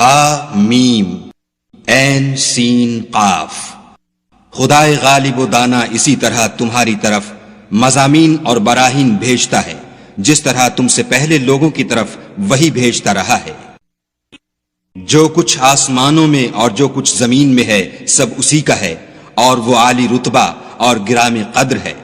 ہا میم عین سین قاف۔ خدائے غالب و دانا اسی طرح تمہاری طرف مضامین اور براہین بھیجتا ہے جس طرح تم سے پہلے لوگوں کی طرف وہی بھیجتا رہا ہے۔ جو کچھ آسمانوں میں اور جو کچھ زمین میں ہے سب اسی کا ہے، اور وہ عالی رتبہ اور گرام قدر ہے۔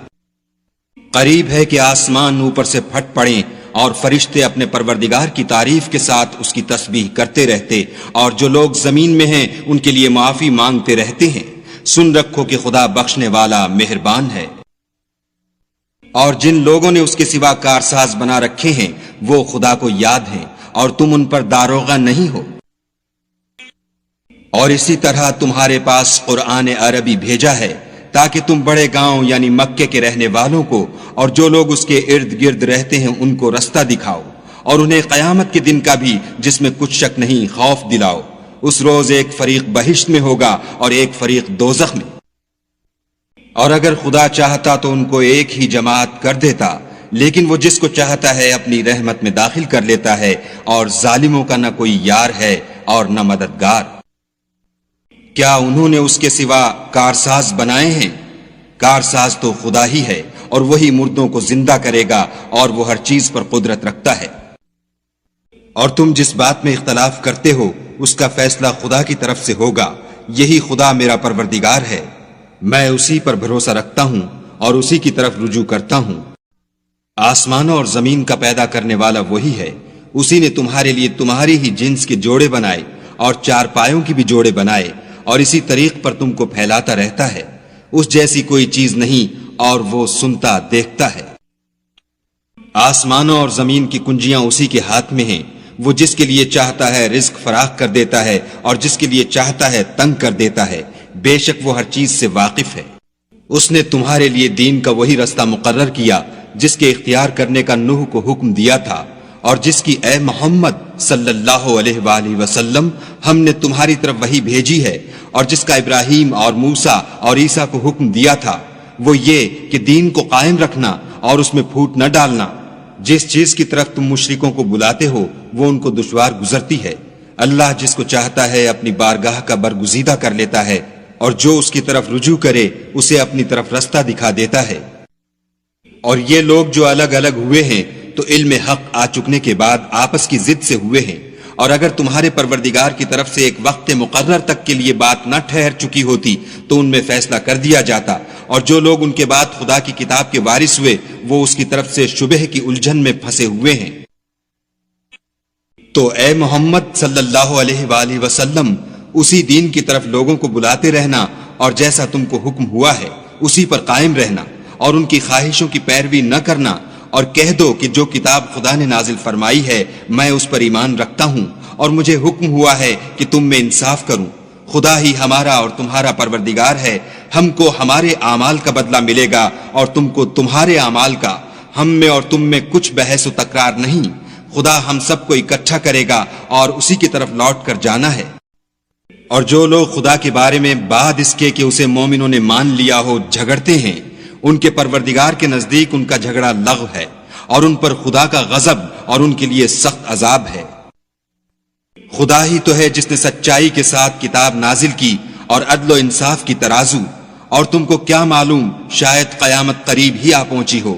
قریب ہے کہ آسمان اوپر سے پھٹ پڑیں اور فرشتے اپنے پروردگار کی تعریف کے ساتھ اس کی تسبیح کرتے رہتے، اور جو لوگ زمین میں ہیں ان کے لیے معافی مانگتے رہتے ہیں۔ سن رکھو کہ خدا بخشنے والا مہربان ہے۔ اور جن لوگوں نے اس کے سوا کارساز بنا رکھے ہیں وہ خدا کو یاد ہیں، اور تم ان پر داروغہ نہیں ہو۔ اور اسی طرح تمہارے پاس قرآن عربی بھیجا ہے تاکہ تم بڑے گاؤں یعنی مکے کے رہنے والوں کو اور جو لوگ اس کے ارد گرد رہتے ہیں ان کو رستہ دکھاؤ، اور انہیں قیامت کے دن کا بھی جس میں کچھ شک نہیں خوف دلاؤ۔ اس روز ایک فریق بہشت میں ہوگا اور ایک فریق دوزخ میں۔ اور اگر خدا چاہتا تو ان کو ایک ہی جماعت کر دیتا، لیکن وہ جس کو چاہتا ہے اپنی رحمت میں داخل کر لیتا ہے، اور ظالموں کا نہ کوئی یار ہے اور نہ مددگار۔ کیا انہوں نے اس کے سوا کارساز بنائے ہیں؟ کارساز تو خدا ہی ہے، اور وہی مردوں کو زندہ کرے گا، اور وہ ہر چیز پر قدرت رکھتا ہے۔ اور تم جس بات میں اختلاف کرتے ہو اس کا فیصلہ خدا کی طرف سے ہوگا۔ یہی خدا میرا پروردگار ہے، میں اسی پر بھروسہ رکھتا ہوں اور اسی کی طرف رجوع کرتا ہوں۔ آسمانوں اور زمین کا پیدا کرنے والا وہی ہے، اسی نے تمہارے لیے تمہاری ہی جنس کے جوڑے بنائے اور چار پایوں کی بھی جوڑے بنائے، اور اسی طریق پر تم کو پھیلاتا رہتا ہے۔ اس جیسی کوئی چیز نہیں، اور وہ سنتا دیکھتا ہے۔ آسمانوں اور زمین کی کنجیاں اسی کے ہاتھ میں ہیں، وہ جس کے لیے چاہتا ہے رزق فراخ کر دیتا ہے اور جس کے لیے چاہتا ہے تنگ کر دیتا ہے۔ بے شک وہ ہر چیز سے واقف ہے۔ اس نے تمہارے لیے دین کا وہی رستہ مقرر کیا جس کے اختیار کرنے کا نوح کو حکم دیا تھا، اور جس کی اے محمد صلی اللہ علیہ وآلہ وسلم ہم نے تمہاری طرف وہی بھیجی ہے، اور جس کا ابراہیم اور موسیٰ اور عیسیٰ کو حکم دیا تھا، وہ یہ کہ دین کو قائم رکھنا اور اس میں پھوٹ نہ ڈالنا۔ جس چیز کی طرف تم مشرکوں کو بلاتے ہو وہ ان کو دشوار گزرتی ہے۔ اللہ جس کو چاہتا ہے اپنی بارگاہ کا برگزیدہ کر لیتا ہے، اور جو اس کی طرف رجوع کرے اسے اپنی طرف رستہ دکھا دیتا ہے۔ اور یہ لوگ جو الگ الگ ہوئے ہیں تو علم حق آ چکنے کے بعد آپس کی ضد سے ہوئے ہیں، اور اگر تمہارے پروردگار کی طرف سے ایک وقت مقرر تک کے لیے بات نہ ٹھہر چکی ہوتی تو ان میں فیصلہ کر دیا جاتا، اور جو لوگ ان کے بعد خدا کی کتاب کے وارث ہوئے وہ اس کی طرف سے شبہ کی الجھن میں پھنسے ہوئے ہیں۔ تو اے محمد صلی اللہ علیہ وآلہ وسلم اسی دین کی طرف لوگوں کو بلاتے رہنا، اور جیسا تم کو حکم ہوا ہے اسی پر قائم رہنا، اور ان کی خواہشوں کی پیروی نہ کرنا، اور کہہ دو کہ جو کتاب خدا نے نازل فرمائی ہے میں اس پر ایمان رکھتا ہوں، اور مجھے حکم ہوا ہے کہ تم میں انصاف کروں۔ خدا ہی ہمارا اور تمہارا پروردگار ہے، ہم کو ہمارے اعمال کا بدلہ ملے گا اور تم کو تمہارے اعمال کا۔ ہم میں اور تم میں کچھ بحث و تکرار نہیں، خدا ہم سب کو اکٹھا کرے گا اور اسی کی طرف لوٹ کر جانا ہے۔ اور جو لوگ خدا کے بارے میں بعد اس کے کہ اسے مومنوں نے مان لیا ہو جھگڑتے ہیں، ان کے پروردگار کے نزدیک ان کا جھگڑا لغو ہے، اور ان پر خدا کا غضب اور ان کے لیے سخت عذاب ہے۔ خدا ہی تو ہے جس نے سچائی کے ساتھ کتاب نازل کی اور عدل و انصاف کی ترازو، اور تم کو کیا معلوم شاید قیامت قریب ہی آ پہنچی ہو۔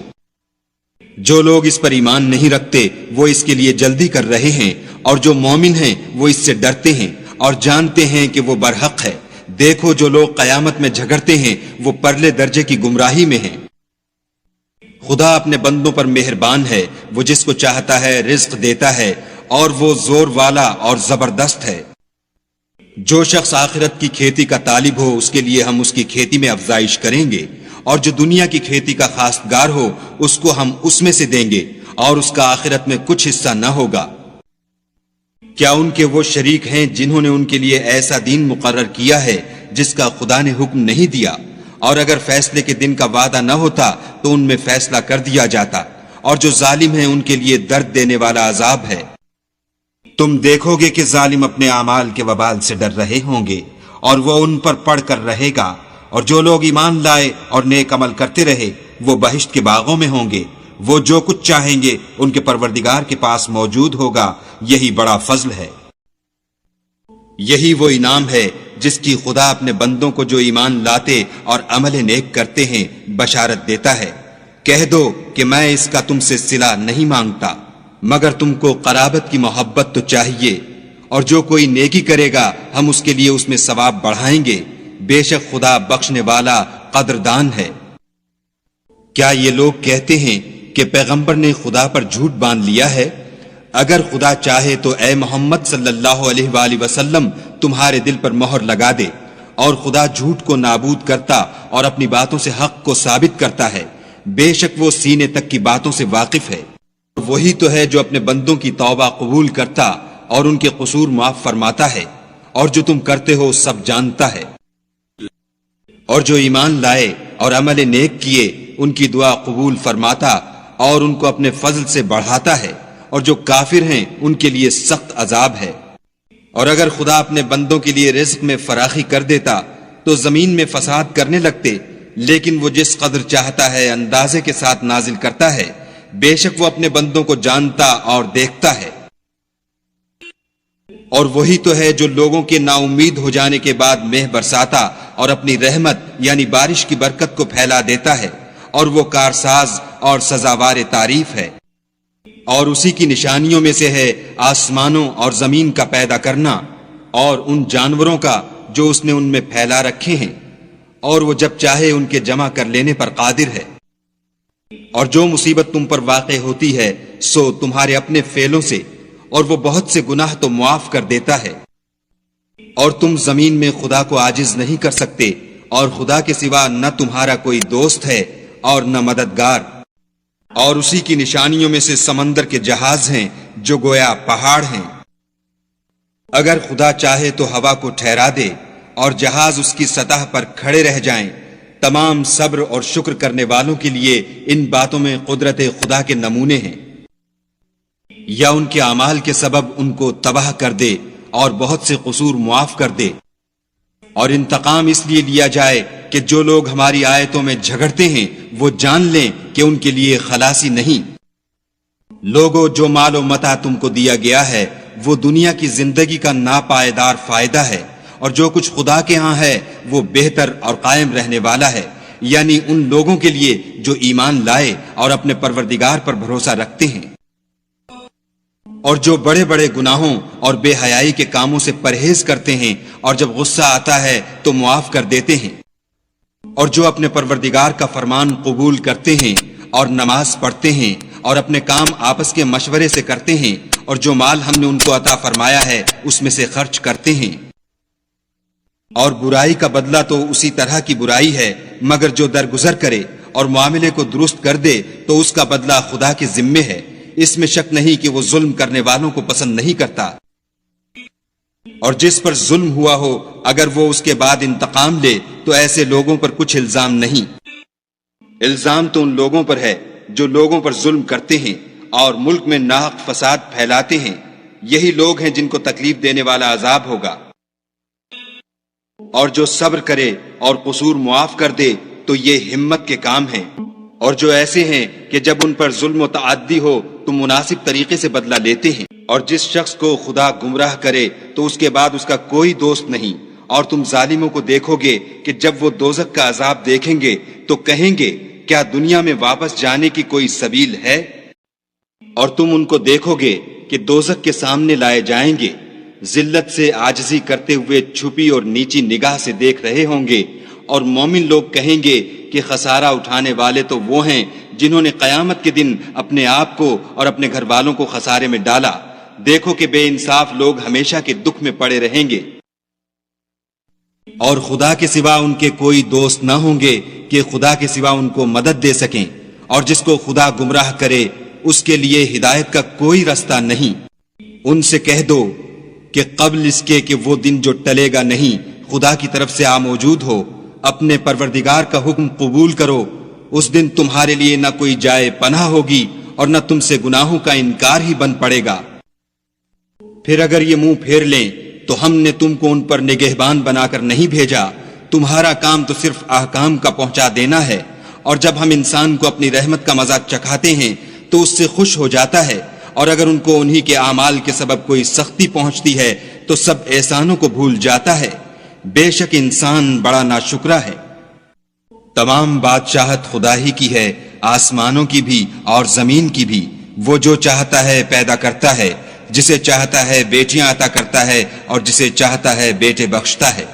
جو لوگ اس پر ایمان نہیں رکھتے وہ اس کے لیے جلدی کر رہے ہیں، اور جو مومن ہیں وہ اس سے ڈرتے ہیں اور جانتے ہیں کہ وہ برحق ہے۔ دیکھو جو لوگ قیامت میں جھگڑتے ہیں وہ پرلے درجے کی گمراہی میں ہیں۔ خدا اپنے بندوں پر مہربان ہے، وہ جس کو چاہتا ہے رزق دیتا ہے، اور وہ زور والا اور زبردست ہے۔ جو شخص آخرت کی کھیتی کا طالب ہو اس کے لیے ہم اس کی کھیتی میں افزائش کریں گے، اور جو دنیا کی کھیتی کا خواستگار ہو اس کو ہم اس میں سے دیں گے، اور اس کا آخرت میں کچھ حصہ نہ ہوگا۔ کیا ان کے وہ شریک ہیں جنہوں نے ان کے لیے ایسا دین مقرر کیا ہے جس کا خدا نے حکم نہیں دیا؟ اور اگر فیصلے کے دن کا وعدہ نہ ہوتا تو ان میں فیصلہ کر دیا جاتا، اور جو ظالم ہیں ان کے لیے درد دینے والا عذاب ہے۔ تم دیکھو گے کہ ظالم اپنے اعمال کے وبال سے ڈر رہے ہوں گے، اور وہ ان پر پڑھ کر رہے گا، اور جو لوگ ایمان لائے اور نیک عمل کرتے رہے وہ بہشت کے باغوں میں ہوں گے۔ وہ جو کچھ چاہیں گے ان کے پروردگار کے پاس موجود ہوگا، یہی بڑا فضل ہے۔ یہی وہ انعام ہے جس کی خدا اپنے بندوں کو جو ایمان لاتے اور عمل نیک کرتے ہیں بشارت دیتا ہے۔ کہہ دو کہ میں اس کا تم سے صلہ نہیں مانگتا، مگر تم کو قرابت کی محبت تو چاہیے، اور جو کوئی نیکی کرے گا ہم اس کے لیے اس میں ثواب بڑھائیں گے، بے شک خدا بخشنے والا قدردان ہے۔ کیا یہ لوگ کہتے ہیں کہ پیغمبر نے خدا پر جھوٹ باندھ لیا ہے؟ اگر خدا چاہے تو اے محمد صلی اللہ علیہ وآلہ وسلم تمہارے دل پر مہر لگا دے، اور خدا جھوٹ کو نابود کرتا اور اپنی باتوں سے حق کو ثابت کرتا ہے، بے شک وہ سینے تک کی باتوں سے واقف ہے۔ وہی تو ہے جو اپنے بندوں کی توبہ قبول کرتا اور ان کے قصور معاف فرماتا ہے، اور جو تم کرتے ہو سب جانتا ہے۔ اور جو ایمان لائے اور عمل نیک کیے ان کی دعا قبول فرماتا اور ان کو اپنے فضل سے بڑھاتا ہے، اور جو کافر ہیں ان کے لیے سخت عذاب ہے۔ اور اگر خدا اپنے بندوں کے لیے رزق میں فراخی کر دیتا تو زمین میں فساد کرنے لگتے، لیکن وہ جس قدر چاہتا ہے اندازے کے ساتھ نازل کرتا ہے، بے شک وہ اپنے بندوں کو جانتا اور دیکھتا ہے۔ اور وہی تو ہے جو لوگوں کے نا امید ہو جانے کے بعد مہ برساتا اور اپنی رحمت یعنی بارش کی برکت کو پھیلا دیتا ہے، اور وہ کارساز اور سزاوار تعریف ہے۔ اور اسی کی نشانیوں میں سے ہے آسمانوں اور زمین کا پیدا کرنا، اور ان جانوروں کا جو اس نے ان میں پھیلا رکھے ہیں، اور وہ جب چاہے ان کے جمع کر لینے پر قادر ہے۔ اور جو مصیبت تم پر واقع ہوتی ہے سو تمہارے اپنے فعلوں سے، اور وہ بہت سے گناہ تو معاف کر دیتا ہے۔ اور تم زمین میں خدا کو عاجز نہیں کر سکتے، اور خدا کے سوا نہ تمہارا کوئی دوست ہے اور نہ مددگار۔ اور اسی کی نشانیوں میں سے سمندر کے جہاز ہیں جو گویا پہاڑ ہیں۔ اگر خدا چاہے تو ہوا کو ٹھہرا دے اور جہاز اس کی سطح پر کھڑے رہ جائیں۔ تمام صبر اور شکر کرنے والوں کے لیے ان باتوں میں قدرت خدا کے نمونے ہیں۔ یا ان کے اعمال کے سبب ان کو تباہ کر دے اور بہت سے قصور معاف کر دے، اور انتقام اس لیے لیا جائے کہ جو لوگ ہماری آیتوں میں جھگڑتے ہیں وہ جان لیں کہ ان کے لیے خلاصی نہیں۔ لوگوں، جو مال و متاع تم کو دیا گیا ہے وہ دنیا کی زندگی کا ناپائیدار فائدہ ہے، اور جو کچھ خدا کے ہاں ہے وہ بہتر اور قائم رہنے والا ہے، یعنی ان لوگوں کے لیے جو ایمان لائے اور اپنے پروردگار پر بھروسہ رکھتے ہیں۔ اور جو بڑے بڑے گناہوں اور بے حیائی کے کاموں سے پرہیز کرتے ہیں اور جب غصہ آتا ہے تو معاف کر دیتے ہیں، اور جو اپنے پروردگار کا فرمان قبول کرتے ہیں اور نماز پڑھتے ہیں اور اپنے کام آپس کے مشورے سے کرتے ہیں، اور جو مال ہم نے ان کو عطا فرمایا ہے اس میں سے خرچ کرتے ہیں۔ اور برائی کا بدلہ تو اسی طرح کی برائی ہے، مگر جو درگزر کرے اور معاملے کو درست کر دے تو اس کا بدلہ خدا کے ذمے ہے۔ اس میں شک نہیں کہ وہ ظلم کرنے والوں کو پسند نہیں کرتا۔ اور جس پر ظلم ہوا ہو اگر وہ اس کے بعد انتقام لے تو ایسے لوگوں پر کچھ الزام نہیں۔ الزام تو ان لوگوں پر ہے جو لوگوں پر ظلم کرتے ہیں اور ملک میں ناحق فساد پھیلاتے ہیں، یہی لوگ ہیں جن کو تکلیف دینے والا عذاب ہوگا۔ اور جو صبر کرے اور قصور معاف کر دے تو یہ ہمت کے کام ہیں۔ اور جو ایسے ہیں کہ جب ان پر ظلم و تعدی ہو تو مناسب طریقے سے بدلہ لیتے ہیں۔ اور جس شخص کو خدا گمراہ کرے تو اس کے بعد اس کا کوئی دوست نہیں۔ اور تم ظالموں کو دیکھو گے کہ جب وہ دوزخ کا عذاب دیکھیں گے تو کہیں گے کیا دنیا میں واپس جانے کی کوئی سبیل ہے؟ اور تم ان کو دیکھو گے کہ دوزخ کے سامنے لائے جائیں گے، ذلت سے عاجزی کرتے ہوئے چھپی اور نیچی نگاہ سے دیکھ رہے ہوں گے، اور مومن لوگ کہیں گے کہ خسارہ اٹھانے والے تو وہ ہیں جنہوں نے قیامت کے دن اپنے آپ کو اور اپنے گھر والوں کو خسارے میں ڈالا۔ دیکھو کہ بے انصاف لوگ ہمیشہ کے دکھ میں پڑے رہیں گے، اور خدا کے سوا ان کے کوئی دوست نہ ہوں گے کہ خدا کے سوا ان کو مدد دے سکیں، اور جس کو خدا گمراہ کرے اس کے لیے ہدایت کا کوئی رستہ نہیں۔ ان سے کہہ دو کہ قبل اس کے کہ وہ دن جو ٹلے گا نہیں خدا کی طرف سے آ موجود ہو، اپنے پروردگار کا حکم قبول کرو۔ اس دن تمہارے لیے نہ کوئی جائے پناہ ہوگی اور نہ تم سے گناہوں کا انکار ہی بن پڑے گا۔ پھر اگر یہ منہ پھیر لیں تو ہم نے تم کو ان پر نگہبان بنا کر نہیں بھیجا، تمہارا کام تو صرف احکام کا پہنچا دینا ہے۔ اور جب ہم انسان کو اپنی رحمت کا مزہ چکھاتے ہیں تو اس سے خوش ہو جاتا ہے، اور اگر ان کو انہی کے اعمال کے سبب کوئی سختی پہنچتی ہے تو سب احسانوں کو بھول جاتا ہے۔ بے شک انسان بڑا ناشکرا ہے۔ تمام بادشاہت خدا ہی کی ہے، آسمانوں کی بھی اور زمین کی بھی۔ وہ جو چاہتا ہے پیدا کرتا ہے، جسے چاہتا ہے بیٹیاں عطا کرتا ہے اور جسے چاہتا ہے بیٹے بخشتا ہے،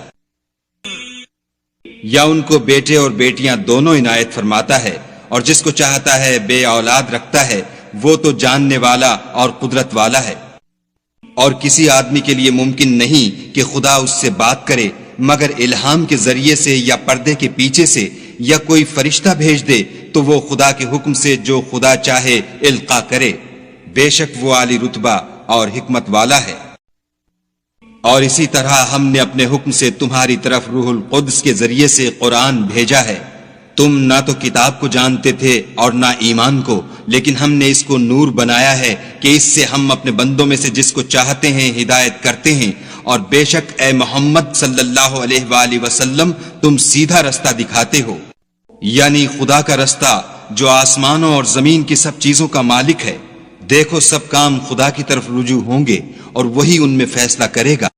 یا ان کو بیٹے اور بیٹیاں دونوں عنایت فرماتا ہے، اور جس کو چاہتا ہے بے اولاد رکھتا ہے۔ وہ تو جاننے والا اور قدرت والا ہے۔ اور کسی آدمی کے لیے ممکن نہیں کہ خدا اس سے بات کرے مگر الہام کے ذریعے سے یا پردے کے پیچھے سے، یا کوئی فرشتہ بھیج دے تو وہ خدا کے حکم سے جو خدا چاہے القا کرے۔ بے شک وہ عالی رتبہ اور حکمت والا ہے۔ اور اسی طرح ہم نے اپنے حکم سے تمہاری طرف روح القدس کے ذریعے سے قرآن بھیجا ہے۔ تم نہ تو کتاب کو جانتے تھے اور نہ ایمان کو، لیکن ہم نے اس کو نور بنایا ہے کہ اس سے ہم اپنے بندوں میں سے جس کو چاہتے ہیں ہدایت کرتے ہیں۔ اور بے شک اے محمد صلی اللہ علیہ وآلہ وسلم تم سیدھا رستہ دکھاتے ہو، یعنی خدا کا رستہ جو آسمانوں اور زمین کی سب چیزوں کا مالک ہے۔ دیکھو سب کام خدا کی طرف رجوع ہوں گے اور وہی ان میں فیصلہ کرے گا۔